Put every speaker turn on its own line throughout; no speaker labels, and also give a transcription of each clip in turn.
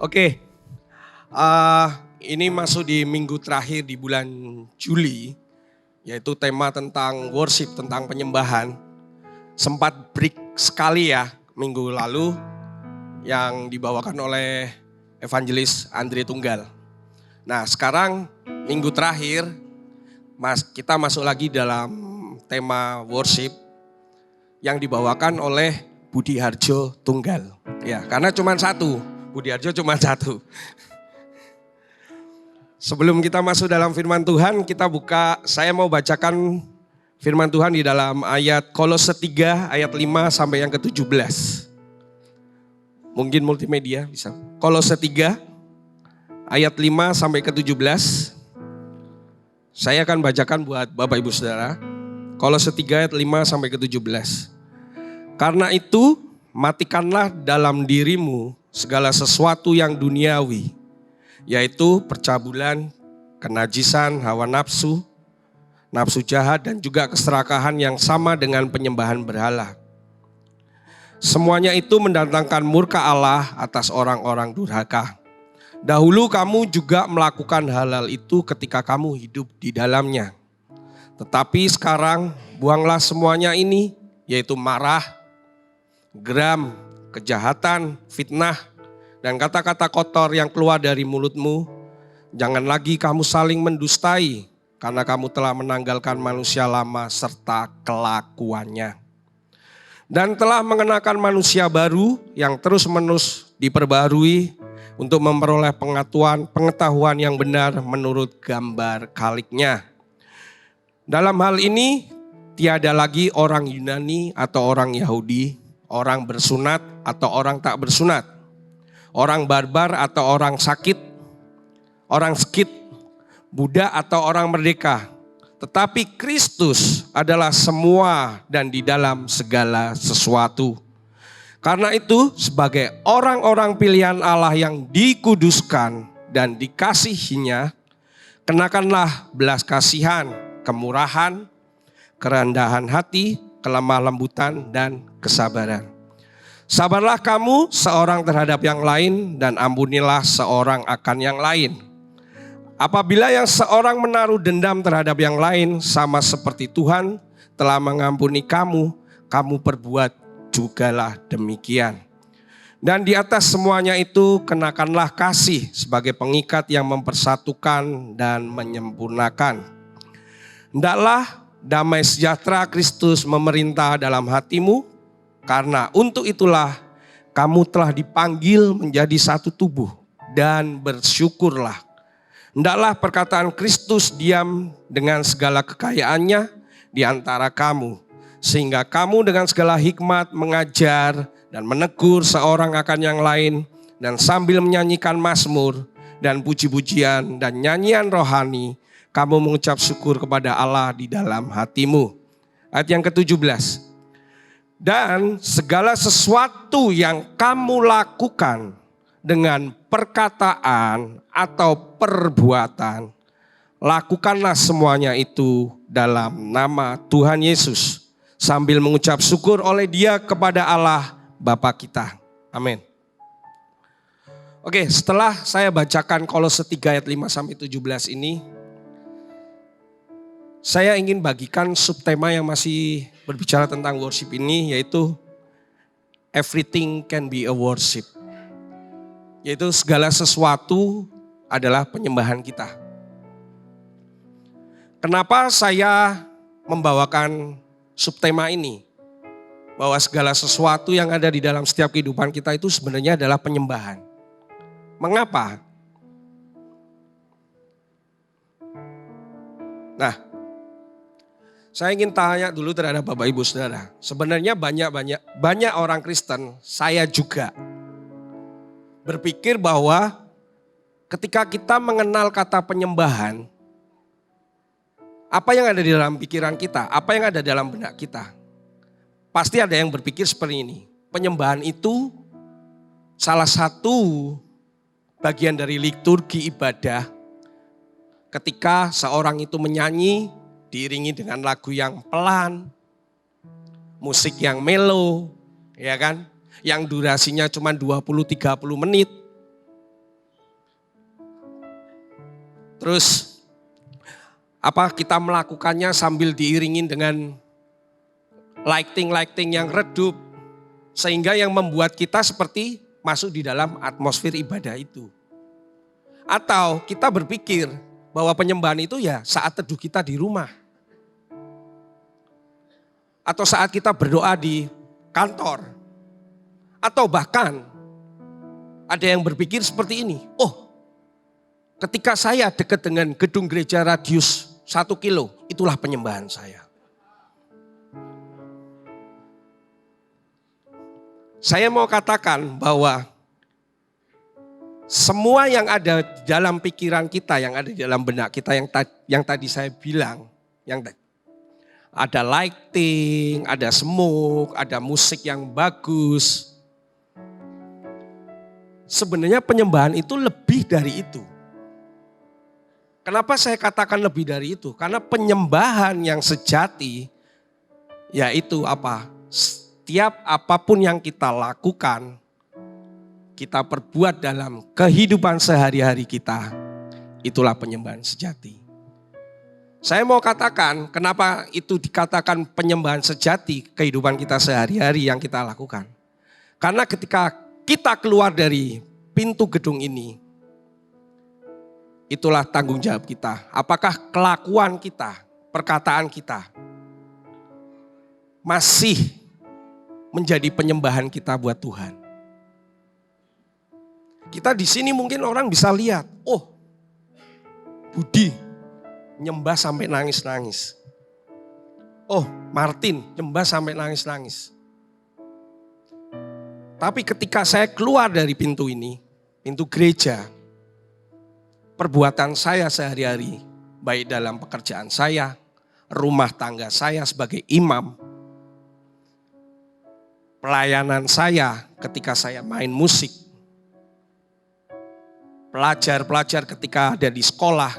Oke, eh, ini masuk di minggu terakhir di bulan Juli, yaitu tema tentang worship, tentang penyembahan. Sempat break sekali ya minggu lalu yang dibawakan oleh evangelis Andre Tunggal. Nah sekarang minggu terakhir kita masuk lagi dalam tema worship yang dibawakan oleh Budi Harjo Tunggal. Ya, karena cuma satu, Budi Harjo cuma satu. Sebelum kita masuk dalam firman Tuhan, saya mau bacakan firman Tuhan di dalam ayat Kolose 3 ayat 5 sampai yang ke-17. Mungkin multimedia bisa. Kolose 3 ayat 5 sampai ke-17. Saya akan bacakan buat Bapak Ibu Saudara. Kolose 3 ayat 5 sampai ke-17. Karena itu, matikanlah dalam dirimu segala sesuatu yang duniawi, yaitu percabulan, kenajisan, hawa nafsu, nafsu jahat, dan juga keserakahan yang sama dengan penyembahan berhala. Semuanya itu mendatangkan murka Allah atas orang-orang durhaka. Dahulu kamu juga melakukan hal-hal itu ketika kamu hidup di dalamnya. Tetapi sekarang buanglah semuanya ini, yaitu marah, geram, kejahatan, fitnah, dan kata-kata kotor yang keluar dari mulutmu. Jangan lagi kamu saling mendustai, karena kamu telah menanggalkan manusia lama serta kelakuannya. Dan telah mengenakan manusia baru yang terus-menerus diperbarui untuk memperoleh pengetahuan yang benar menurut gambar kaliknya. Dalam hal ini, tiada lagi orang Yunani atau orang Yahudi, orang bersunat atau orang tak bersunat, orang barbar atau orang sakit, orang skit, budak atau orang merdeka. Tetapi Kristus adalah semua dan di dalam segala sesuatu. Karena itu sebagai orang-orang pilihan Allah yang dikuduskan dan dikasihinya, kenakanlah belas kasihan, kemurahan, kerendahan hati, kelemah lembutan, dan kesabaran. Sabarlah kamu seorang terhadap yang lain dan ampunilah seorang akan yang lain. Apabila yang seorang menaruh dendam terhadap yang lain, sama seperti Tuhan telah mengampuni kamu, kamu perbuat jugalah demikian. Dan di atas semuanya itu kenakanlah kasih sebagai pengikat yang mempersatukan dan menyempurnakan. Hendaklah damai sejahtera Kristus memerintah dalam hatimu, karena untuk itulah kamu telah dipanggil menjadi satu tubuh, dan bersyukurlah. Hendaklah perkataan Kristus diam dengan segala kekayaannya di antara kamu, sehingga kamu dengan segala hikmat mengajar dan menegur seorang akan yang lain, dan sambil menyanyikan mazmur dan puji-pujian dan nyanyian rohani, kamu mengucap syukur kepada Allah di dalam hatimu. Ayat yang ke-17. Dan segala sesuatu yang kamu lakukan dengan perkataan atau perbuatan, lakukanlah semuanya itu dalam nama Tuhan Yesus, sambil mengucap syukur oleh Dia kepada Allah Bapa kita. Amin. Oke, setelah saya bacakan Kolose 3 ayat 5 sampai 17 ini, saya ingin bagikan subtema yang masih berbicara tentang worship ini, yaitu everything can be a worship. Yaitu segala sesuatu adalah penyembahan kita. Kenapa saya membawakan subtema ini? Bahwa segala sesuatu yang ada di dalam setiap kehidupan kita itu sebenarnya adalah penyembahan. Mengapa? Nah, saya ingin tanya dulu terhadap Bapak Ibu Saudara. Sebenarnya banyak orang Kristen, saya juga, berpikir bahwa ketika kita mengenal kata penyembahan, apa yang ada di dalam pikiran kita, apa yang ada dalam benak kita? Pasti ada yang berpikir seperti ini. Penyembahan itu salah satu bagian dari liturgi ibadah, ketika seorang itu menyanyi diiringi dengan lagu yang pelan, musik yang mellow, ya kan? Yang durasinya cuma 20-30 menit. Terus kita melakukannya sambil diiringin dengan lighting yang redup, sehingga yang membuat kita seperti masuk di dalam atmosfer ibadah itu. Atau kita berpikir bahwa penyembahan itu ya saat teduh kita di rumah. Atau saat kita berdoa di kantor. Atau bahkan ada yang berpikir seperti ini. Oh, ketika saya dekat dengan gedung gereja radius 1 kilo, itulah penyembahan saya. Saya mau katakan bahwa semua yang ada di dalam pikiran kita, yang ada di dalam benak kita, yang tadi saya bilang, yang ada lighting, ada smoke, ada musik yang bagus. Sebenarnya penyembahan itu lebih dari itu. Kenapa saya katakan lebih dari itu? Karena penyembahan yang sejati, yaitu apa? Setiap apapun yang kita lakukan, kita perbuat dalam kehidupan sehari-hari kita, itulah penyembahan sejati. Saya mau katakan, kenapa itu dikatakan penyembahan sejati kehidupan kita sehari-hari yang kita lakukan. Karena ketika kita keluar dari pintu gedung ini, itulah tanggung jawab kita. Apakah kelakuan kita, perkataan kita masih menjadi penyembahan kita buat Tuhan. Kita di sini mungkin orang bisa lihat, oh Budi nyembah sampai nangis-nangis. Oh Martin nyembah sampai nangis-nangis. Tapi ketika saya keluar dari pintu ini, pintu gereja, perbuatan saya sehari-hari, baik dalam pekerjaan saya, rumah tangga saya sebagai imam, pelayanan saya ketika saya main musik, pelajar-pelajar ketika ada di sekolah,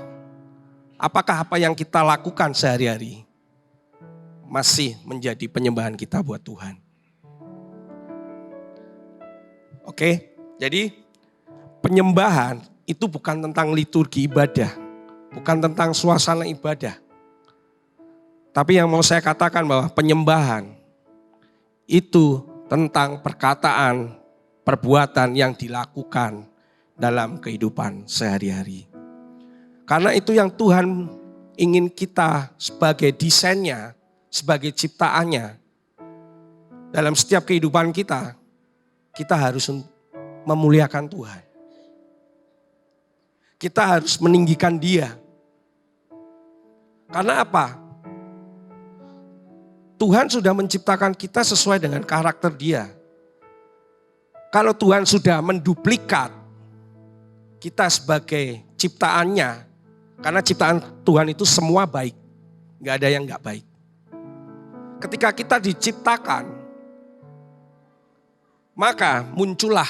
apakah apa yang kita lakukan sehari-hari masih menjadi penyembahan kita buat Tuhan? Oke, jadi penyembahan itu bukan tentang liturgi ibadah, bukan tentang suasana ibadah. Tapi yang mau saya katakan bahwa penyembahan itu tentang perkataan, perbuatan yang dilakukan dalam kehidupan sehari-hari. Karena itu yang Tuhan ingin kita sebagai desainnya, sebagai ciptaannya. Dalam setiap kehidupan kita harus memuliakan Tuhan. Kita harus meninggikan Dia. Karena apa? Tuhan sudah menciptakan kita sesuai dengan karakter Dia. Kalau Tuhan sudah menduplikat kita sebagai ciptaannya, karena ciptaan Tuhan itu semua baik, gak ada yang gak baik. Ketika kita diciptakan, maka muncullah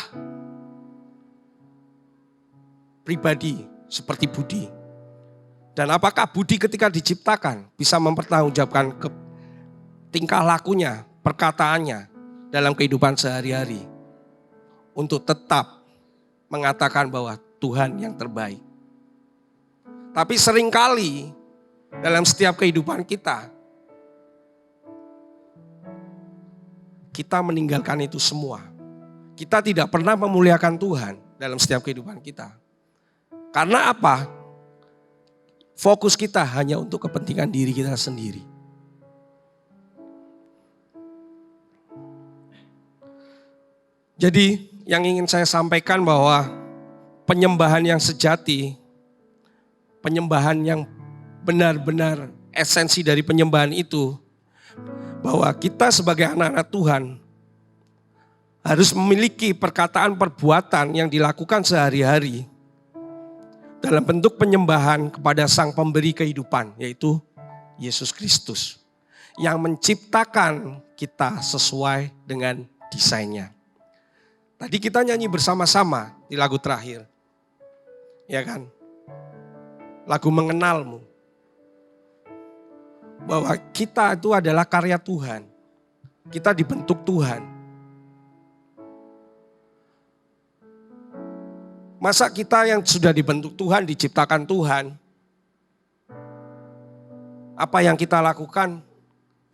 pribadi seperti Budi. Dan apakah Budi ketika diciptakan bisa mempertanggungjawabkan tingkah lakunya, perkataannya dalam kehidupan sehari-hari untuk tetap mengatakan bahwa Tuhan yang terbaik. Tapi seringkali dalam setiap kehidupan kita meninggalkan itu semua. Kita tidak pernah memuliakan Tuhan dalam setiap kehidupan kita. Karena apa? Fokus kita hanya untuk kepentingan diri kita sendiri. Jadi yang ingin saya sampaikan bahwa penyembahan yang sejati, penyembahan yang benar-benar esensi dari penyembahan itu, bahwa kita sebagai anak-anak Tuhan harus memiliki perkataan perbuatan yang dilakukan sehari-hari dalam bentuk penyembahan kepada Sang Pemberi kehidupan, yaitu Yesus Kristus, yang menciptakan kita sesuai dengan desainnya. Tadi kita nyanyi bersama-sama di lagu terakhir, ya kan? Lagu Mengenalmu. Bahwa kita itu adalah karya Tuhan. Kita dibentuk Tuhan. Masa kita yang sudah dibentuk Tuhan, diciptakan Tuhan, apa yang kita lakukan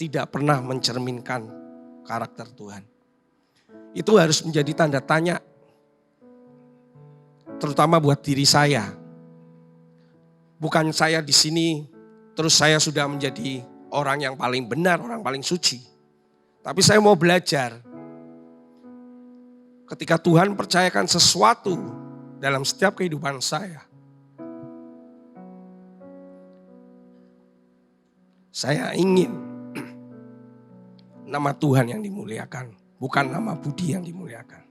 tidak pernah mencerminkan karakter Tuhan. Itu harus menjadi tanda tanya, terutama buat diri saya. Bukan saya di sini terus saya sudah menjadi orang yang paling benar, orang paling suci. Tapi saya mau belajar. Ketika Tuhan percayakan sesuatu dalam setiap kehidupan saya ingin nama Tuhan yang dimuliakan, bukan nama Budi yang dimuliakan.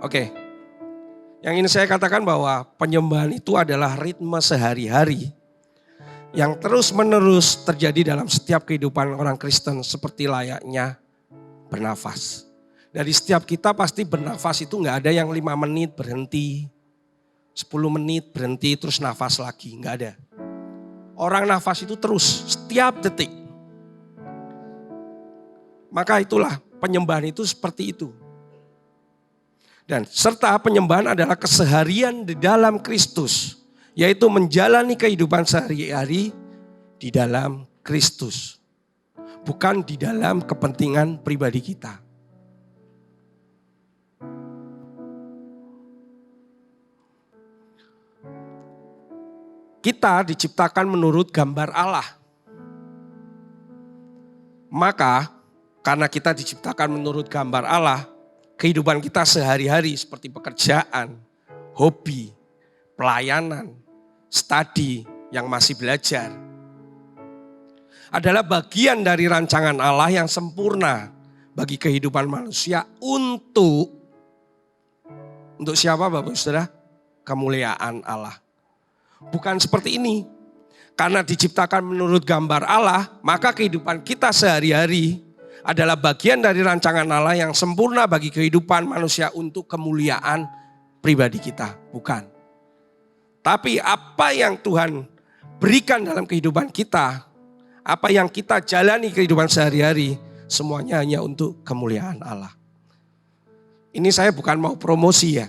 Oke, yang ingin saya katakan bahwa penyembahan itu adalah ritme sehari-hari yang terus-menerus terjadi dalam setiap kehidupan orang Kristen seperti layaknya bernafas. Dari setiap kita pasti bernafas itu gak ada yang 5 menit berhenti, 10 menit berhenti terus nafas lagi, gak ada. Orang nafas itu terus, setiap detik. Maka itulah penyembahan itu seperti itu. Dan serta penyembahan adalah keseharian di dalam Kristus, yaitu menjalani kehidupan sehari-hari di dalam Kristus, bukan di dalam kepentingan pribadi kita. Kita diciptakan menurut gambar Allah. Maka karena kita diciptakan menurut gambar Allah, kehidupan kita sehari-hari seperti pekerjaan, hobi, pelayanan, studi yang masih belajar adalah bagian dari rancangan Allah yang sempurna bagi kehidupan manusia untuk siapa Bapak Saudara? Kemuliaan Allah. Bukan seperti ini. Karena diciptakan menurut gambar Allah, maka kehidupan kita sehari-hari adalah bagian dari rancangan Allah yang sempurna bagi kehidupan manusia untuk kemuliaan pribadi kita. Bukan. Tapi apa yang Tuhan berikan dalam kehidupan kita, apa yang kita jalani kehidupan sehari-hari, semuanya hanya untuk kemuliaan Allah. Ini saya bukan mau promosi ya.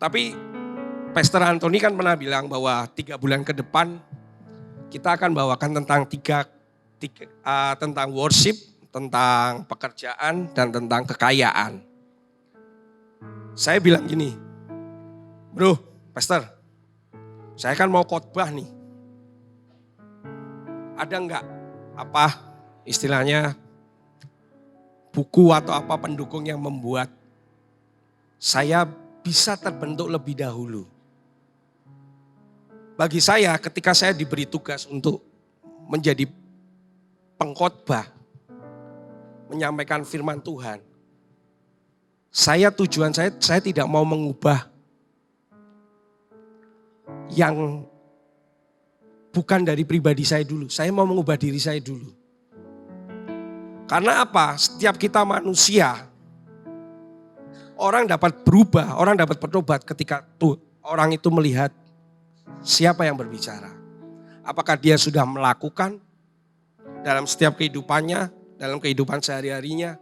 Tapi Pastor Anthony kan pernah bilang bahwa 3 bulan ke depan kita akan bawakan tentang tentang worship, tentang pekerjaan, dan tentang kekayaan. Saya bilang gini, bro, Pastor, saya kan mau khotbah nih. Ada enggak istilahnya buku atau apa pendukung yang membuat saya bisa terbentuk lebih dahulu? Bagi saya ketika saya diberi tugas untuk menjadi pengkhotbah, menyampaikan firman Tuhan, tujuan saya tidak mau mengubah yang bukan dari pribadi saya dulu. Saya mau mengubah diri saya dulu. Karena apa? Setiap kita manusia, orang dapat berubah, orang dapat bertobat ketika orang itu melihat siapa yang berbicara. Apakah dia sudah melakukan dalam setiap kehidupannya, dalam kehidupan sehari-harinya.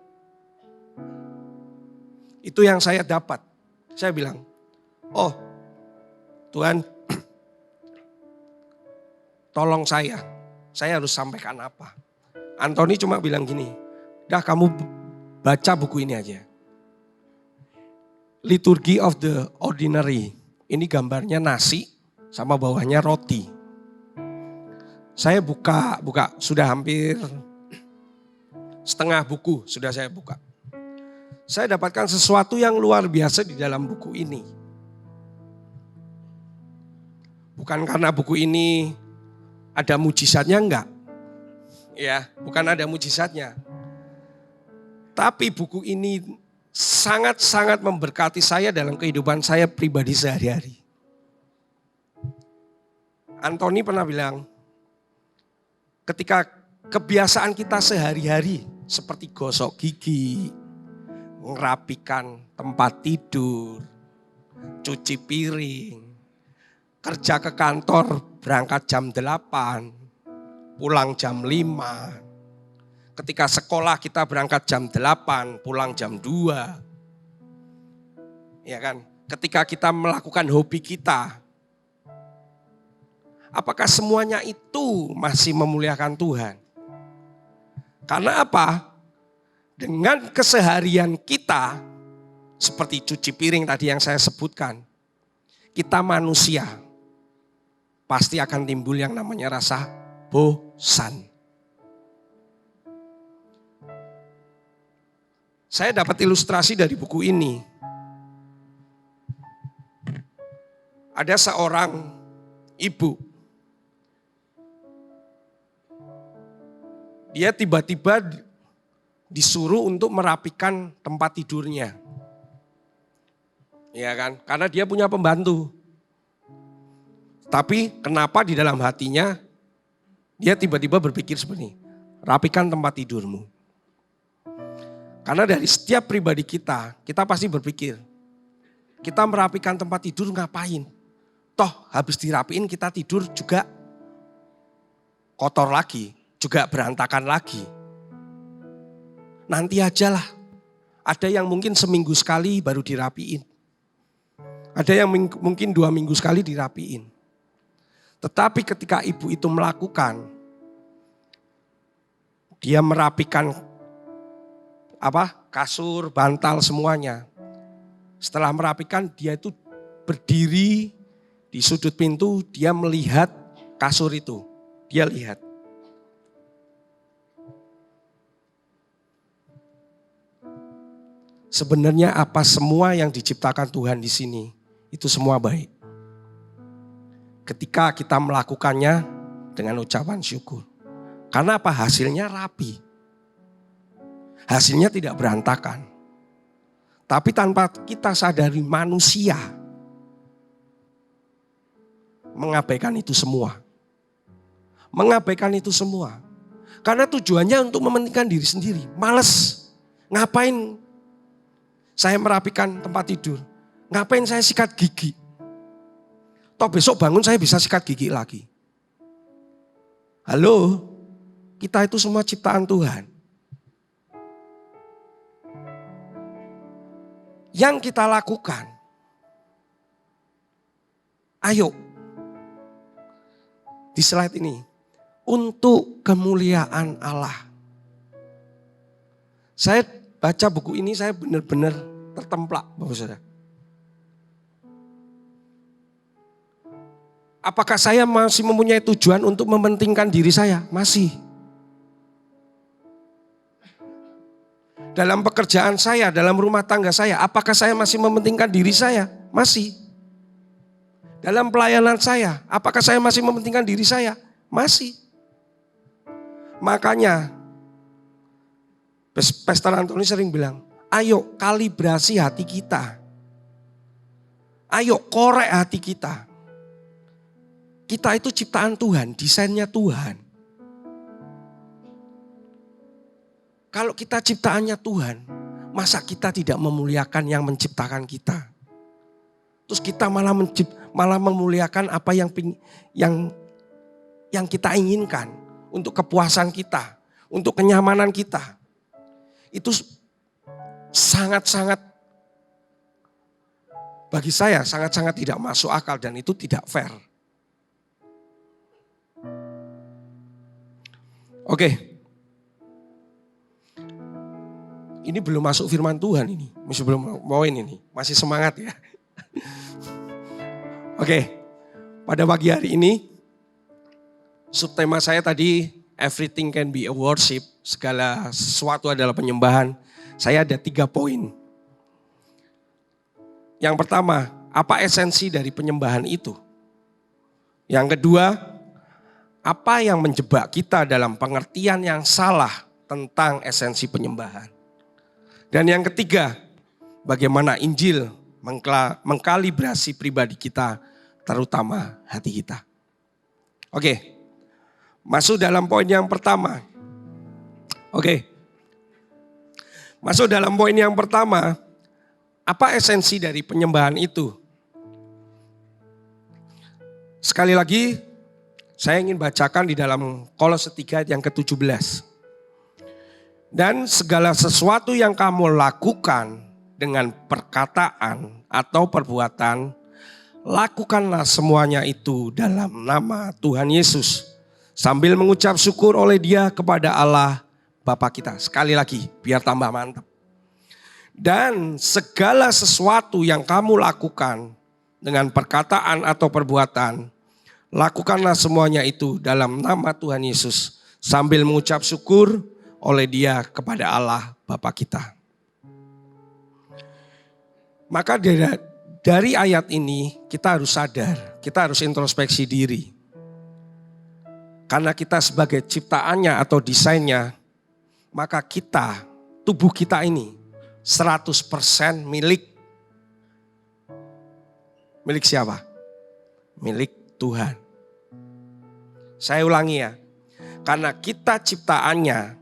Itu yang saya dapat. Saya bilang, oh Tuhan, tolong saya harus sampaikan apa. Anthony cuma bilang gini, dah kamu baca buku ini aja. Liturgy of the Ordinary. Ini gambarnya nasi sama bawahnya roti. Saya buka, sudah hampir setengah buku sudah saya buka. Saya dapatkan sesuatu yang luar biasa di dalam buku ini. Bukan karena buku ini ada mujizatnya, enggak. Ya, bukan ada mujizatnya. Tapi buku ini sangat-sangat memberkati saya dalam kehidupan saya pribadi sehari-hari. Anthony pernah bilang, ketika kebiasaan kita sehari-hari seperti gosok gigi, ngerapikan tempat tidur, cuci piring, kerja ke kantor berangkat jam 8, pulang jam 5. Ketika sekolah kita berangkat jam 8, pulang jam 2. Ya kan? Ketika kita melakukan hobi kita, apakah semuanya itu masih memuliakan Tuhan? Karena apa? Dengan keseharian kita, seperti cuci piring tadi yang saya sebutkan, kita manusia pasti akan timbul yang namanya rasa bosan. Saya dapat ilustrasi dari buku ini. Ada seorang ibu. Dia tiba-tiba disuruh untuk merapikan tempat tidurnya. Ya kan? Karena dia punya pembantu. Tapi kenapa di dalam hatinya dia tiba-tiba berpikir seperti ini, rapikan tempat tidurmu. Karena dari setiap pribadi kita pasti berpikir, kita merapikan tempat tidur ngapain? Toh habis dirapiin kita tidur juga kotor lagi, juga berantakan lagi. Nanti aja lah, ada yang mungkin seminggu sekali baru dirapiin. Ada yang mungkin 2 minggu sekali dirapiin. Tetapi ketika ibu itu melakukan, dia merapikan kasur, bantal semuanya. Setelah merapikan dia itu berdiri di sudut pintu, dia melihat kasur itu. Dia lihat. Sebenarnya apa semua yang diciptakan Tuhan di sini itu semua baik. Ketika kita melakukannya dengan ucapan syukur. Karena apa? Hasilnya rapi. Hasilnya tidak berantakan. Tapi tanpa kita sadari manusia mengabaikan itu semua. Mengabaikan itu semua. Karena tujuannya untuk mementingkan diri sendiri. Males. Ngapain saya merapikan tempat tidur? Ngapain saya sikat gigi? Toh besok bangun saya bisa sikat gigi lagi. Halo, kita itu semua ciptaan Tuhan. Yang kita lakukan, ayo, di slide ini, untuk kemuliaan Allah. Saya baca buku ini, saya benar-benar tertemplak, Bapak Saudara. Apakah saya masih mempunyai tujuan untuk mementingkan diri saya? Masih. Dalam pekerjaan saya, dalam rumah tangga saya, apakah saya masih mementingkan diri saya? Masih. Dalam pelayanan saya, apakah saya masih mementingkan diri saya? Masih. Makanya, Pastor Antoni sering bilang, ayo kalibrasi hati kita. Ayo korek hati kita. Kita itu ciptaan Tuhan, desainnya Tuhan. Kalau kita ciptaannya Tuhan, masa kita tidak memuliakan yang menciptakan kita? Terus kita malah memuliakan apa yang kita inginkan untuk kepuasan kita, untuk kenyamanan kita. Itu sangat-sangat bagi saya sangat-sangat tidak masuk akal dan itu tidak fair. Oke. Ini belum masuk firman Tuhan ini. Masih belum mau ini. Masih semangat ya. Oke. Pada pagi hari ini, subtema saya tadi, everything can be a worship. Segala sesuatu adalah penyembahan. Saya ada 3 poin. Yang pertama, apa esensi dari penyembahan itu? Yang kedua, apa yang menjebak kita dalam pengertian yang salah tentang esensi penyembahan? Dan yang ketiga, bagaimana Injil mengkalibrasi pribadi kita, terutama hati kita. Oke, masuk dalam poin yang pertama. Masuk dalam poin yang pertama, apa esensi dari penyembahan itu? Sekali lagi, saya ingin bacakan di dalam Kolose 3 ayat yang ke-17. Dan segala sesuatu yang kamu lakukan dengan perkataan atau perbuatan, lakukanlah semuanya itu dalam nama Tuhan Yesus, sambil mengucap syukur oleh Dia kepada Allah Bapa kita. Sekali lagi, biar tambah mantap. Dan segala sesuatu yang kamu lakukan dengan perkataan atau perbuatan, lakukanlah semuanya itu dalam nama Tuhan Yesus, sambil mengucap syukur oleh Dia kepada Allah Bapa kita. Maka dari ayat ini kita harus sadar, kita harus introspeksi diri. Karena kita sebagai ciptaannya atau desainnya, maka kita, tubuh kita ini 100% milik siapa? Milik Tuhan. Saya ulangi ya, karena kita ciptaannya,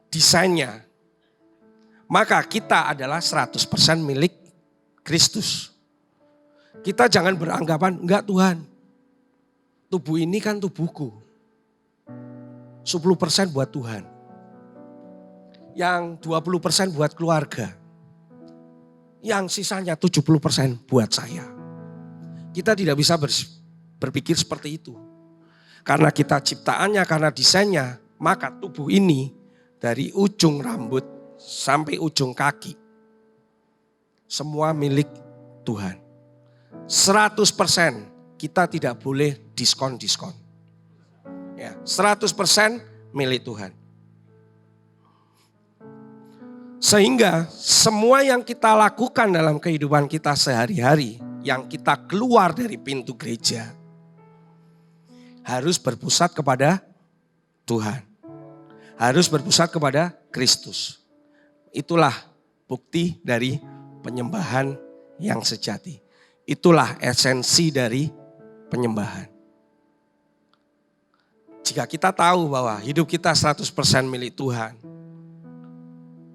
desainnya, maka kita adalah 100% milik Kristus. Kita jangan beranggapan, enggak Tuhan, tubuh ini kan tubuhku. 10% buat Tuhan. Yang 20% buat keluarga. Yang sisanya 70% buat saya. Kita tidak bisa berpikir seperti itu. Karena kita ciptaannya, karena desainnya, maka tubuh ini dari ujung rambut sampai ujung kaki, semua milik Tuhan. 100% kita tidak boleh diskon-diskon. Ya, 100% milik Tuhan. Sehingga semua yang kita lakukan dalam kehidupan kita sehari-hari, yang kita keluar dari pintu gereja, harus berpusat kepada Tuhan. Harus berpusat kepada Kristus. Itulah bukti dari penyembahan yang sejati. Itulah esensi dari penyembahan. Jika kita tahu bahwa hidup kita 100% milik Tuhan,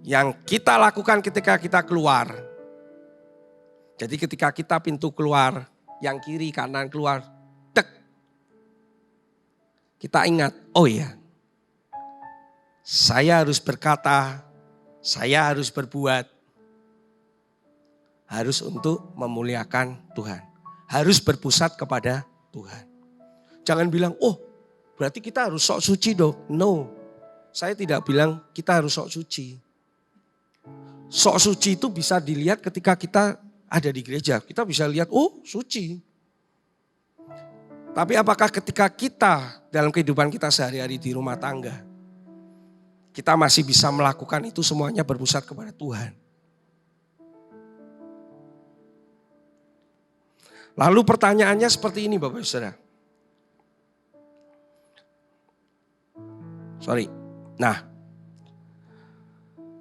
yang kita lakukan ketika kita keluar, jadi ketika kita pintu keluar, yang kiri kanan keluar, tek, kita ingat, oh iya, saya harus berkata, saya harus berbuat, harus untuk memuliakan Tuhan. Harus berpusat kepada Tuhan. Jangan bilang, oh berarti kita harus sok suci dong. No, saya tidak bilang kita harus sok suci. Sok suci itu bisa dilihat ketika kita ada di gereja. Kita bisa lihat, oh suci. Tapi apakah ketika kita dalam kehidupan kita sehari-hari di rumah tangga, kita masih bisa melakukan itu semuanya berpusat kepada Tuhan? Lalu pertanyaannya seperti ini Bapak Saudara. Nah,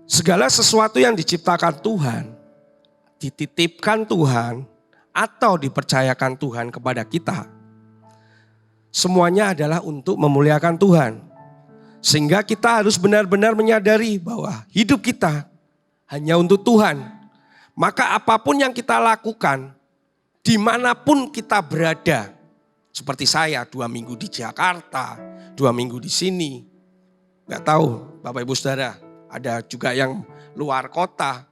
segala sesuatu yang diciptakan Tuhan, dititipkan Tuhan, atau dipercayakan Tuhan kepada kita, semuanya adalah untuk memuliakan Tuhan. Sehingga kita harus benar-benar menyadari bahwa hidup kita hanya untuk Tuhan. Maka apapun yang kita lakukan, dimanapun kita berada, seperti saya 2 minggu di Jakarta, 2 minggu di sini, gak tahu Bapak Ibu Saudara, ada juga yang luar kota.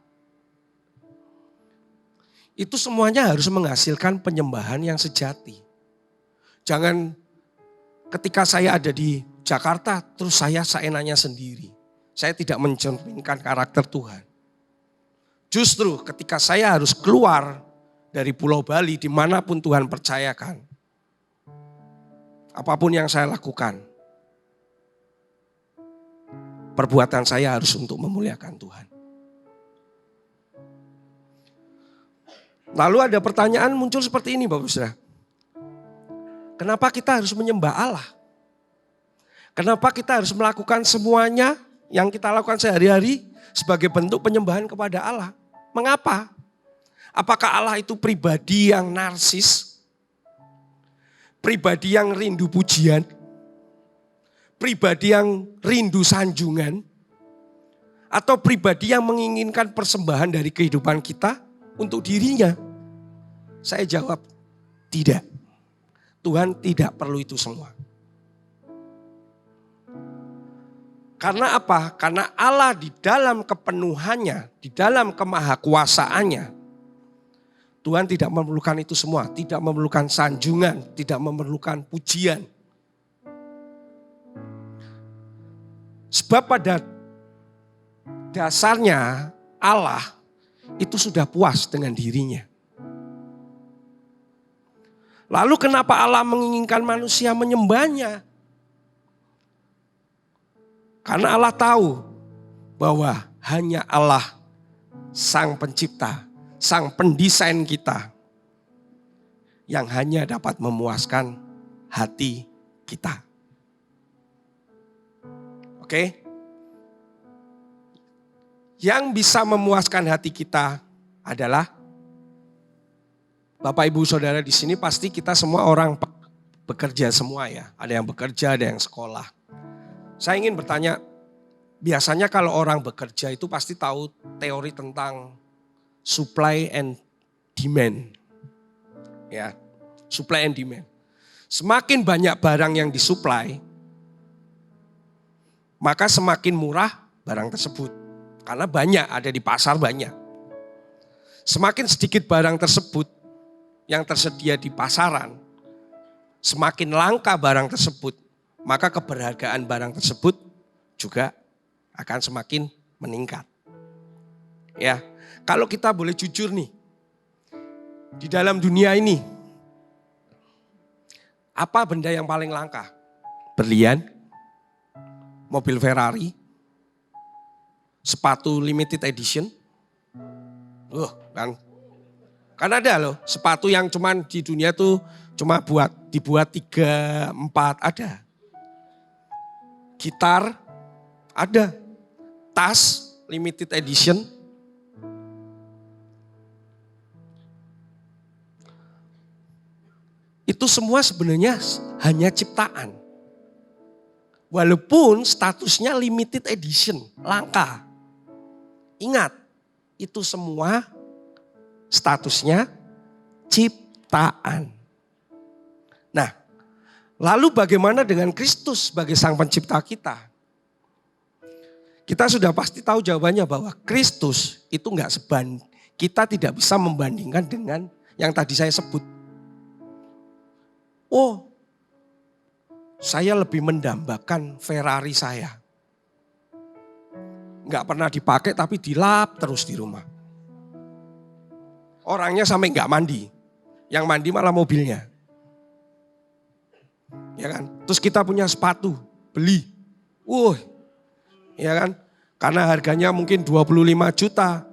Itu semuanya harus menghasilkan penyembahan yang sejati. Jangan ketika saya ada di Jakarta, terus saya seenaknya sendiri. Saya tidak mencerminkan karakter Tuhan. Justru ketika saya harus keluar dari Pulau Bali, dimanapun Tuhan percayakan, apapun yang saya lakukan, perbuatan saya harus untuk memuliakan Tuhan. Lalu ada pertanyaan muncul seperti ini Bapak Saudara. Kenapa kita harus menyembah Allah? Kenapa kita harus melakukan semuanya yang kita lakukan sehari-hari sebagai bentuk penyembahan kepada Allah? Mengapa? Apakah Allah itu pribadi yang narsis? Pribadi yang rindu pujian? Pribadi yang rindu sanjungan? Atau pribadi yang menginginkan persembahan dari kehidupan kita untuk dirinya? Saya jawab, tidak. Tuhan tidak perlu itu semua. Karena apa? Karena Allah di dalam kepenuhannya, di dalam kemahakuasaannya, Tuhan tidak memerlukan itu semua. Tidak memerlukan sanjungan, tidak memerlukan pujian. Sebab pada dasarnya Allah itu sudah puas dengan dirinya. Lalu kenapa Allah menginginkan manusia menyembahnya? Karena Allah tahu bahwa hanya Allah sang pencipta, sang pendesain kita yang hanya dapat memuaskan hati kita. Oke? Yang bisa memuaskan hati kita adalah Bapak Ibu Saudara di sini pasti kita semua orang bekerja semua ya. Ada yang bekerja, ada yang sekolah. Saya ingin bertanya, biasanya kalau orang bekerja itu pasti tahu teori tentang supply and demand. Ya, supply and demand. Semakin banyak barang yang disuplai, maka semakin murah barang tersebut. Karena banyak, ada di pasar banyak. Semakin sedikit barang tersebut yang tersedia di pasaran, semakin langka barang tersebut, maka keberhargaan barang tersebut juga akan semakin meningkat. Ya, kalau kita boleh jujur nih, di dalam dunia ini, apa benda yang paling langka? Berlian, mobil Ferrari, sepatu limited edition. Kan ada loh, sepatu yang cuman di dunia tuh cuma dibuat 3, 4 ada. Gitar ada, tas limited edition. Itu semua sebenarnya hanya ciptaan. Walaupun statusnya limited edition, langka. Ingat, itu semua statusnya ciptaan. Nah, lalu bagaimana dengan Kristus sebagai sang pencipta kita? Kita sudah pasti tahu jawabannya bahwa Kristus itu kita tidak bisa membandingkan dengan yang tadi saya sebut. Oh, saya lebih mendambakan Ferrari saya. Enggak pernah dipakai tapi dilap terus di rumah. Orangnya sampai enggak mandi. Yang mandi malah mobilnya. Ya kan? Terus kita punya sepatu, beli. Ya kan? Karena harganya mungkin 25 juta.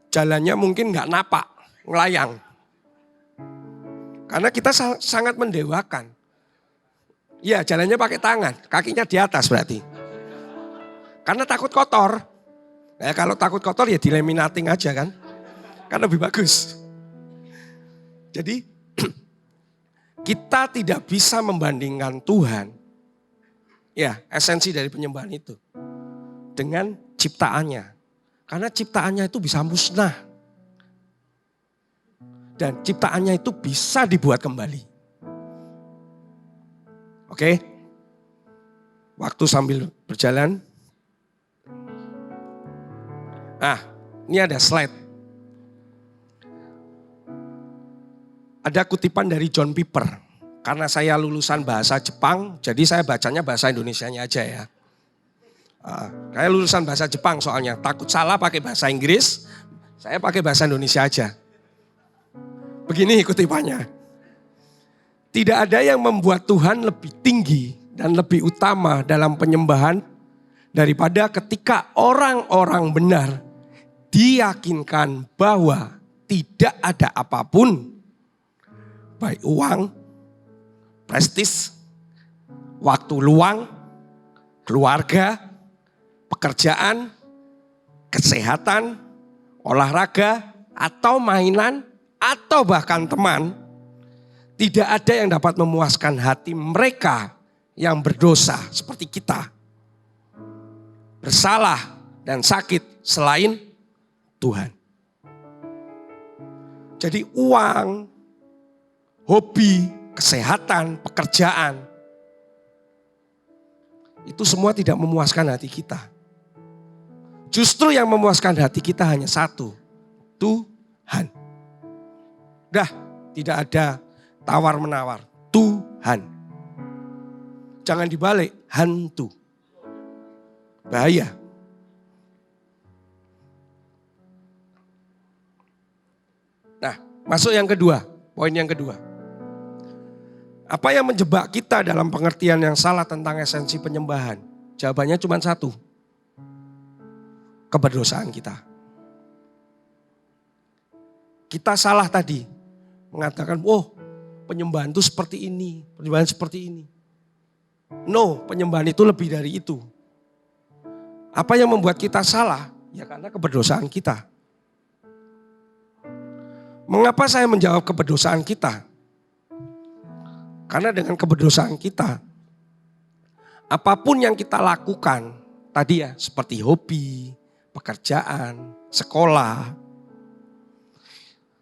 Jalannya mungkin enggak napak, ngelayang. Karena kita sangat mendewakan. Ya, jalannya pakai tangan, kakinya di atas berarti. Karena takut kotor. Ya, kalau takut kotor ya dilaminating aja kan. Kan lebih bagus. Jadi kita tidak bisa membandingkan Tuhan. Ya, esensi dari penyembahan itu. Dengan ciptaannya. Karena ciptaannya itu bisa musnah. Dan ciptaannya itu bisa dibuat kembali. Oke? Waktu sambil berjalan. Ini ada slide. Ada kutipan dari John Piper. Karena saya lulusan bahasa Jepang, jadi saya bacanya bahasa Indonesianya aja ya. Saya lulusan bahasa Jepang soalnya. Takut salah pakai bahasa Inggris, saya pakai bahasa Indonesia aja. Begini kutipannya. Tidak ada yang membuat Tuhan lebih tinggi dan lebih utama dalam penyembahan daripada ketika orang-orang benar diyakinkan bahwa tidak ada apapun, baik uang, prestis, waktu luang, keluarga, pekerjaan, kesehatan, olahraga, atau mainan, atau bahkan teman, tidak ada yang dapat memuaskan hati mereka yang berdosa seperti kita. Bersalah dan sakit selain Tuhan. Jadi uang, hobi, kesehatan, pekerjaan, itu semua tidak memuaskan hati kita. Justru yang memuaskan hati kita hanya satu, Tuhan. Dah, tidak ada tawar-menawar, Tuhan. Jangan dibalik, hantu. Bahaya. Nah, masuk yang kedua, poin yang kedua. Apa yang menjebak kita dalam pengertian yang salah tentang esensi penyembahan? Jawabannya cuma satu. Keberdosaan kita. Kita salah tadi. Mengatakan, penyembahan itu seperti ini. Penyembahan seperti ini. No, penyembahan itu lebih dari itu. Apa yang membuat kita salah? Ya karena keberdosaan kita. Mengapa saya menjawab keberdosaan kita? Karena dengan keberdosaan kita, apapun yang kita lakukan, tadi ya seperti hobi, pekerjaan, sekolah,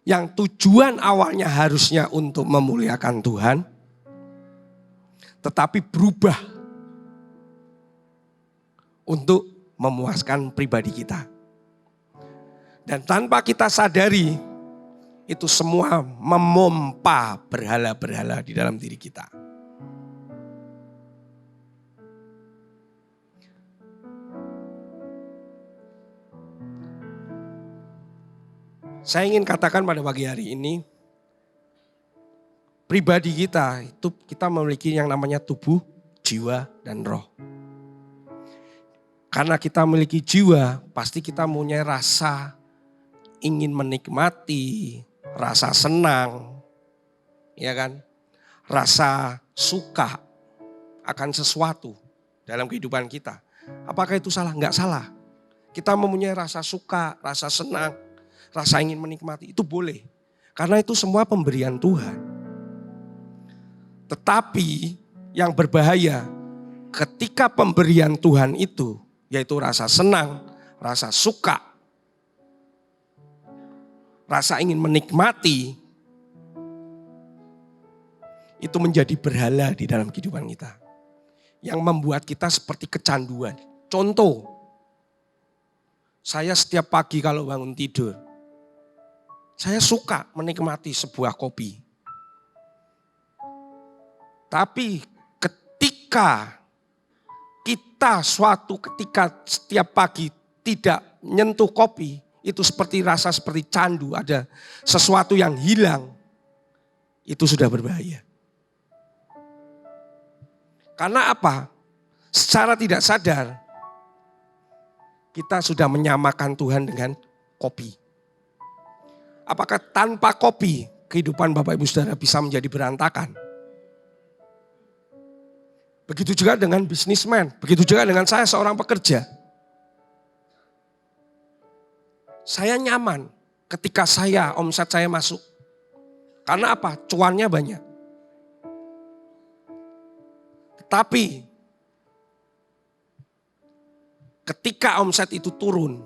yang tujuan awalnya harusnya untuk memuliakan Tuhan, tetapi berubah untuk memuaskan pribadi kita. Dan tanpa kita sadari, itu semua memompa berhala-berhala di dalam diri kita. Saya ingin katakan pada pagi hari ini, pribadi kita itu kita memiliki yang namanya tubuh, jiwa, dan roh. Karena kita memiliki jiwa, pasti kita punya rasa ingin menikmati, rasa senang, ya kan? Rasa suka akan sesuatu dalam kehidupan kita. Apakah itu salah? Enggak salah. Kita mempunyai rasa suka, rasa senang, rasa ingin menikmati, itu boleh. Karena itu semua pemberian Tuhan. Tetapi yang berbahaya ketika pemberian Tuhan itu, yaitu rasa senang, rasa suka, rasa ingin menikmati, itu menjadi berhala di dalam kehidupan kita. Yang membuat kita seperti kecanduan. Contoh, saya setiap pagi kalau bangun tidur, saya suka menikmati sebuah kopi. Tapi ketika kita ketika setiap pagi tidak nyentuh kopi, itu seperti rasa seperti candu, ada sesuatu yang hilang, itu sudah berbahaya. Karena apa? Secara tidak sadar, kita sudah menyamakan Tuhan dengan kopi. Apakah tanpa kopi, kehidupan Bapak Ibu Saudara bisa menjadi berantakan? Begitu juga dengan bisnismen, begitu juga dengan saya seorang pekerja. Saya nyaman ketika omset saya masuk. Karena apa? Cuannya banyak. Tetapi ketika omset itu turun,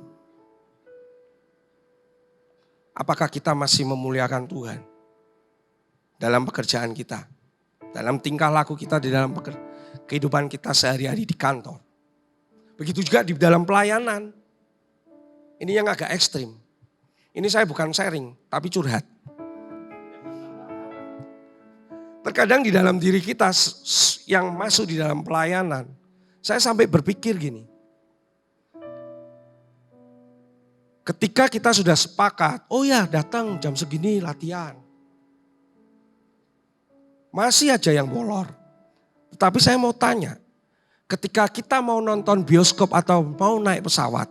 apakah kita masih memuliakan Tuhan dalam pekerjaan kita? Dalam tingkah laku kita di dalam kehidupan kita sehari-hari di kantor. Begitu juga di dalam pelayanan. Ini yang agak ekstrim. Ini saya bukan sharing, tapi curhat. Terkadang di dalam diri kita yang masuk di dalam pelayanan, saya sampai berpikir gini. Ketika kita sudah sepakat, datang jam segini latihan. Masih aja yang molor. Tetapi saya mau tanya, ketika kita mau nonton bioskop atau mau naik pesawat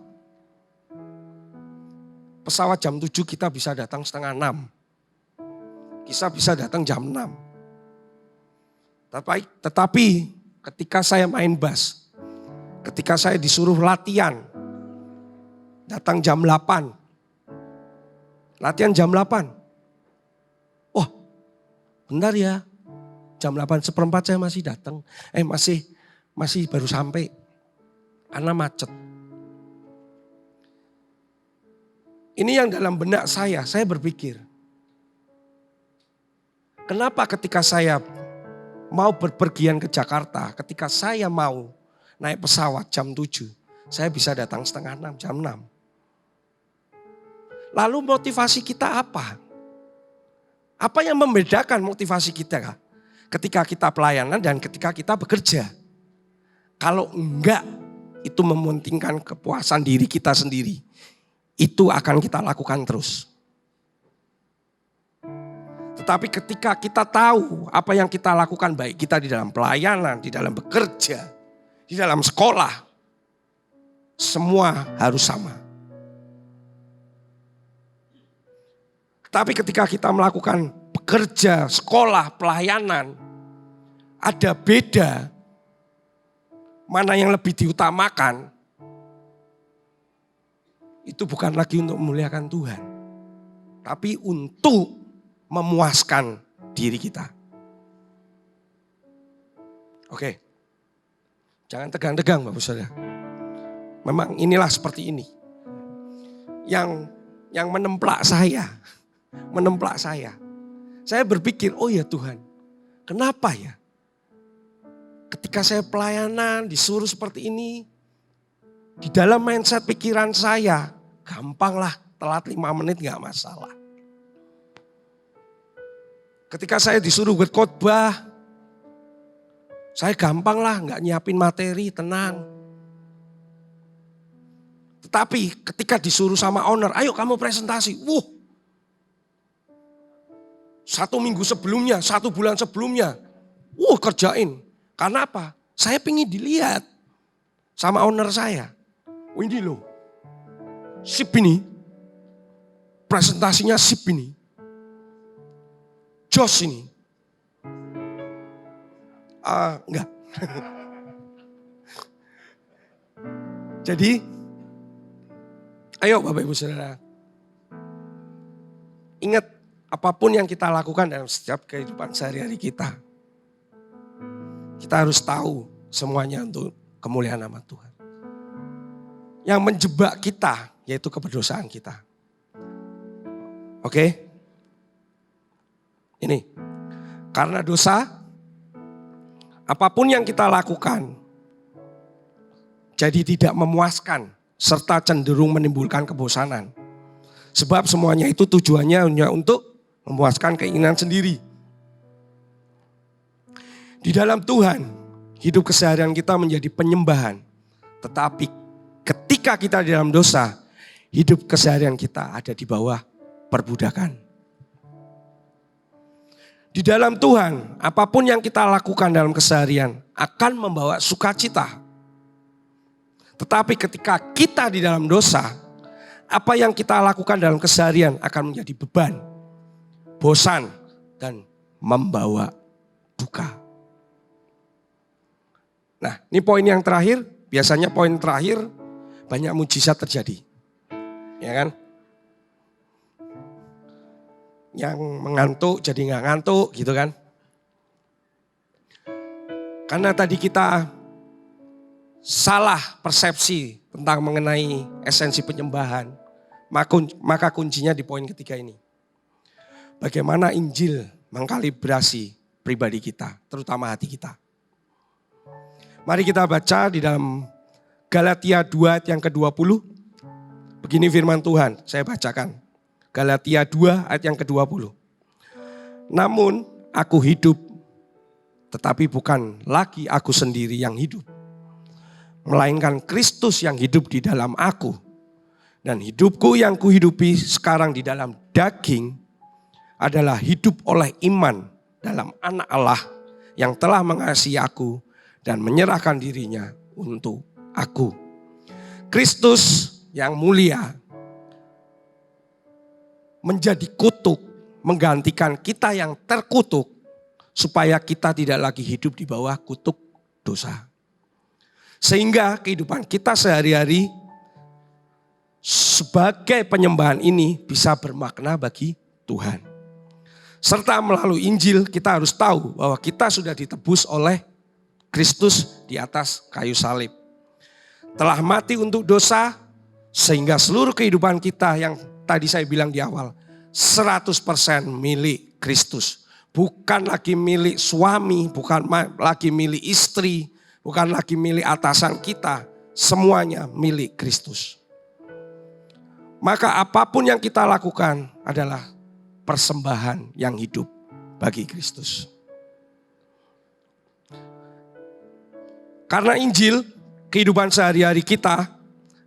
jam 7 kita bisa datang setengah 6. Kita bisa datang jam 6. Tetapi ketika saya main bass, ketika saya disuruh latihan, datang jam 8. Latihan jam 8. Bentar ya. Jam 8:15 saya masih datang. Masih baru sampai. Karena macet. Ini yang dalam benak saya berpikir. Kenapa ketika saya mau berpergian ke Jakarta, ketika saya mau naik pesawat jam 7. Saya bisa datang setengah 6, jam 6. Lalu motivasi kita apa? Apa yang membedakan motivasi kita ketika kita pelayanan dan ketika kita bekerja? Kalau enggak, itu mementingkan kepuasan diri kita sendiri. Itu akan kita lakukan terus. Tetapi ketika kita tahu apa yang kita lakukan, baik kita di dalam pelayanan, di dalam bekerja, di dalam sekolah, semua harus sama. Tapi ketika kita melakukan bekerja, sekolah, pelayanan, ada beda mana yang lebih diutamakan, itu bukan lagi untuk memuliakan Tuhan, tapi untuk memuaskan diri kita. Oke, jangan tegang-tegang Bapak Saudara. Memang inilah seperti ini. Yang menemplak saya. Saya berpikir, oh ya Tuhan, kenapa ya? Ketika saya pelayanan disuruh seperti ini, di dalam mindset pikiran saya, gampanglah telat 5 menit gak masalah. Ketika saya disuruh berkhotbah, saya gampanglah gak nyiapin materi, tenang. Tetapi ketika disuruh sama owner, ayo kamu presentasi. 1 minggu sebelumnya, 1 bulan sebelumnya. Kerjain. Karena apa? Saya pengen dilihat sama owner saya. Ini loh, sip ini. Presentasinya sip ini. Jos ini. Enggak. Jadi, ayo Bapak Ibu Saudara, ingat apapun yang kita lakukan dalam setiap kehidupan sehari-hari kita harus tahu semuanya untuk kemuliaan nama Tuhan. Yang menjebak kita yaitu keberdosaan kita. Oke? Ini, karena dosa, apapun yang kita lakukan jadi tidak memuaskan serta cenderung menimbulkan kebosanan. Sebab semuanya itu tujuannya hanya untuk memuaskan keinginan sendiri. Di dalam Tuhan, hidup keseharian kita menjadi penyembahan. Tetapi ketika kita di dalam dosa, hidup keseharian kita ada di bawah perbudakan. Di dalam Tuhan, apapun yang kita lakukan dalam keseharian akan membawa sukacita. Tetapi ketika kita di dalam dosa, apa yang kita lakukan dalam keseharian akan menjadi beban, bosan, dan membawa duka. Nah, ini poin yang terakhir. Biasanya poin terakhir banyak mujizat terjadi. Ya kan? Yang mengantuk jadi nggak ngantuk gitu kan. Karena tadi kita salah persepsi tentang mengenai esensi penyembahan, maka kuncinya di poin ketiga ini. Bagaimana Injil mengkalibrasi pribadi kita, terutama hati kita. Mari kita baca di dalam Galatia 2 ayat yang ke-20. Begini firman Tuhan, saya bacakan. Galatia 2 ayat yang ke-20. Namun aku hidup, tetapi bukan lagi aku sendiri yang hidup. Melainkan Kristus yang hidup di dalam aku. Dan hidupku yang kuhidupi sekarang di dalam daging adalah hidup oleh iman dalam Anak Allah yang telah mengasihi aku dan menyerahkan dirinya untuk aku. Kristus yang mulia menjadi kutuk, menggantikan kita yang terkutuk supaya kita tidak lagi hidup di bawah kutuk dosa. Sehingga kehidupan kita sehari-hari sebagai penyembahan ini bisa bermakna bagi Tuhan. Serta melalui Injil kita harus tahu bahwa kita sudah ditebus oleh Kristus di atas kayu salib. Telah mati untuk dosa sehingga seluruh kehidupan kita yang tadi saya bilang di awal 100% milik Kristus. Bukan lagi milik suami, bukan lagi milik istri, bukan lagi milik atasan kita, semuanya milik Kristus. Maka apapun yang kita lakukan adalah persembahan yang hidup bagi Kristus. Karena Injil, kehidupan sehari-hari kita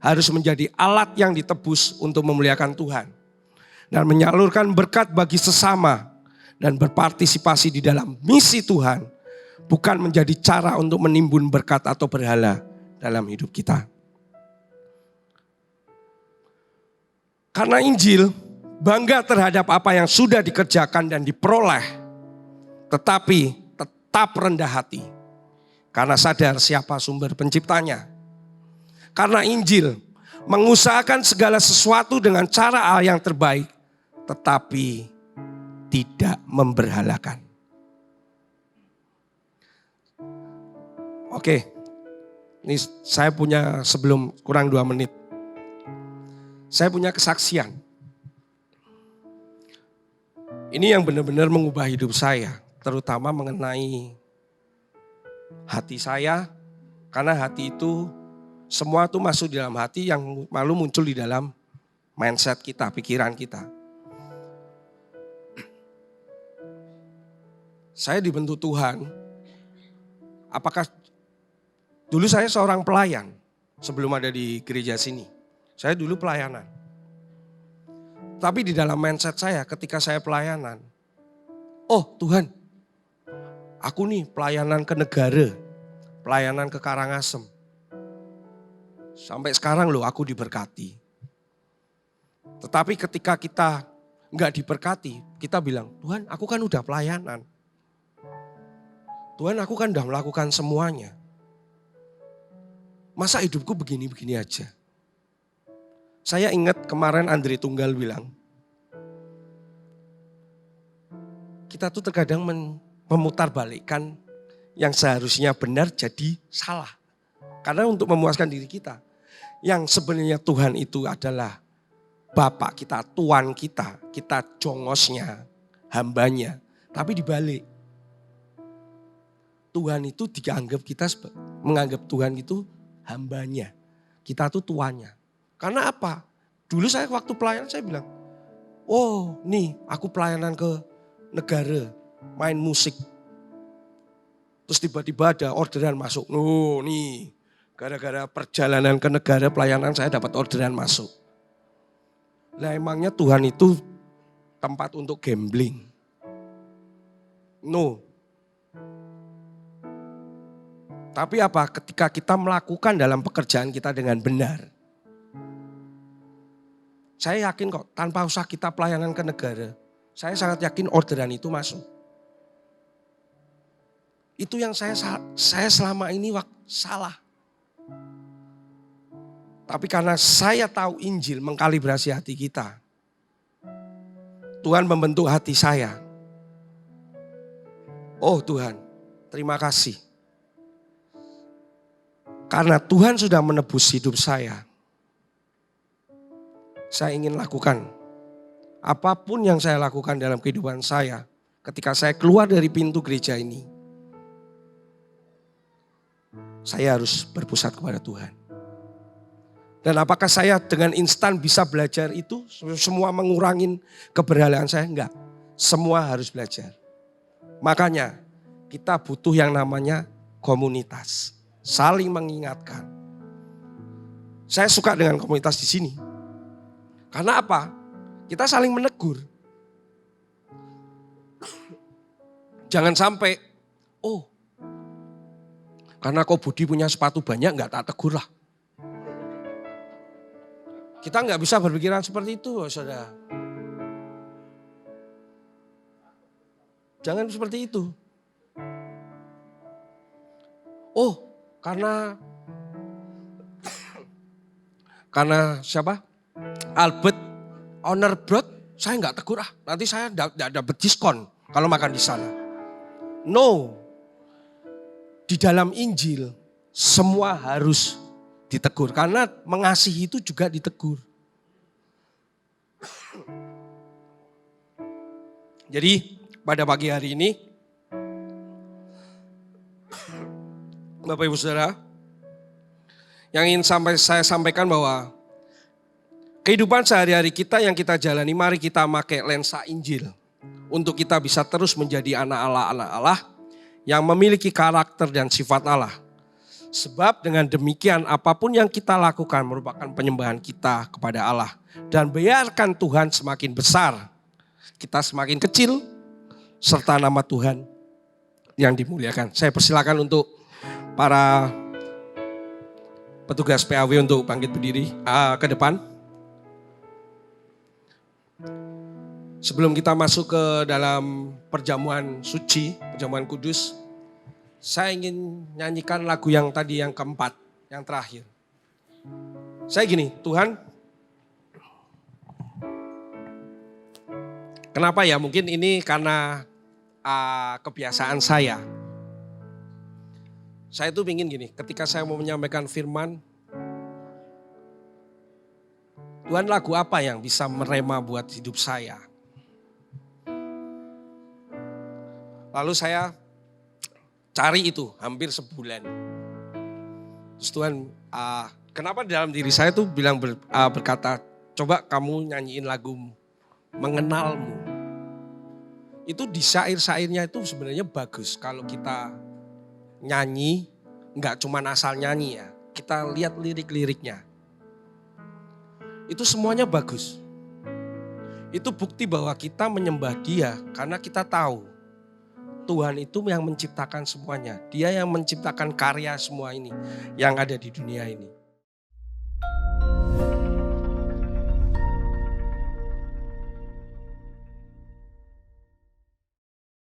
harus menjadi alat yang ditebus untuk memuliakan Tuhan dan menyalurkan berkat bagi sesama dan berpartisipasi di dalam misi Tuhan, bukan menjadi cara untuk menimbun berkat atau berhala dalam hidup kita. Karena Injil, bangga terhadap apa yang sudah dikerjakan dan diperoleh, tetapi tetap rendah hati karena sadar siapa sumber penciptanya. Karena Injil mengusahakan segala sesuatu dengan cara yang terbaik, tetapi tidak memberhalakan. Oke, ini saya punya sebelum kurang 2 menit. Saya punya kesaksian. Ini yang benar-benar mengubah hidup saya, terutama mengenai hati saya, karena hati itu semua itu masuk di dalam hati yang lalu muncul di dalam mindset kita, pikiran kita. Saya dibentuk Tuhan. Apakah dulu saya seorang pelayan sebelum ada di gereja sini. Saya dulu pelayanan. Tapi di dalam mindset saya ketika saya pelayanan, oh Tuhan, aku nih pelayanan ke negara, pelayanan ke Karangasem. Sampai sekarang loh aku diberkati. Tetapi ketika kita enggak diberkati, kita bilang, Tuhan aku kan udah pelayanan. Tuhan aku kan udah melakukan semuanya. Masa hidupku begini-begini aja? Saya ingat kemarin Andre Tunggal bilang, kita tuh terkadang memutarbalikkan yang seharusnya benar jadi salah. Karena untuk memuaskan diri kita, yang sebenarnya Tuhan itu adalah Bapak kita, Tuan kita jongosnya, hambanya. Tapi dibalik, Tuhan itu menganggap Tuhan itu hambanya. Kita tuh tuannya. Karena apa? Dulu saya waktu pelayanan saya bilang, oh nih aku pelayanan ke negara, main musik. Terus tiba-tiba ada orderan masuk. Oh nih, gara-gara perjalanan ke negara pelayanan saya dapat orderan masuk. Lah emangnya Tuhan itu tempat untuk gambling? No. Tapi apa? Ketika kita melakukan dalam pekerjaan kita dengan benar. Saya yakin kok tanpa usah kita pelayanan ke negara. Saya sangat yakin orderan itu masuk. Itu yang saya selama ini salah. Tapi karena saya tahu Injil mengkalibrasi hati kita. Tuhan membentuk hati saya. Oh Tuhan, terima kasih. Karena Tuhan sudah menebus hidup saya ingin lakukan apapun yang saya lakukan dalam kehidupan saya. Ketika saya keluar dari pintu gereja ini, saya harus berpusat kepada Tuhan. Dan apakah saya dengan instan bisa belajar itu? Semua mengurangin keberhalaan saya? Enggak. Semua harus belajar. Makanya kita butuh yang namanya komunitas. Saling mengingatkan. Saya suka dengan komunitas di sini. Karena apa? Kita saling menegur. Jangan sampai, oh karena kau Budi punya sepatu banyak gak tak tegur lah. Kita gak bisa berpikiran seperti itu, saudara. Jangan seperti itu. Oh karena siapa? Albert owner Broad, saya nggak tegur nanti saya nggak dapat diskon kalau makan di sana. No, di dalam Injil semua harus ditegur karena mengasihi itu juga ditegur. Jadi pada pagi hari ini Bapak Ibu Saudara, yang ingin saya sampaikan bahwa kehidupan sehari-hari kita yang kita jalani, mari kita pakai lensa Injil untuk kita bisa terus menjadi anak Allah yang memiliki karakter dan sifat Allah. Sebab dengan demikian apapun yang kita lakukan merupakan penyembahan kita kepada Allah. Dan biarkan Tuhan semakin besar, kita semakin kecil, serta nama Tuhan yang dimuliakan. Saya persilakan untuk para petugas PAW untuk bangkit berdiri ke depan. Sebelum kita masuk ke dalam perjamuan suci, perjamuan kudus, saya ingin nyanyikan lagu yang tadi yang keempat, yang terakhir. Saya gini, Tuhan, kenapa ya? Mungkin ini karena kebiasaan saya. Saya tuh ingin gini, ketika saya mau menyampaikan firman, Tuhan, lagu apa yang bisa merema buat hidup saya? Lalu saya cari itu hampir sebulan. Terus Tuhan, kenapa dalam diri saya tuh berkata, coba kamu nyanyiin lagu Mengenalmu. Itu di syair-syairnya itu sebenarnya bagus. Kalau kita nyanyi, nggak cuma asal nyanyi ya. Kita lihat lirik-liriknya. Itu semuanya bagus. Itu bukti bahwa kita menyembah Dia karena kita tahu Tuhan itu yang menciptakan semuanya. Dia yang menciptakan karya semua ini yang ada di dunia ini.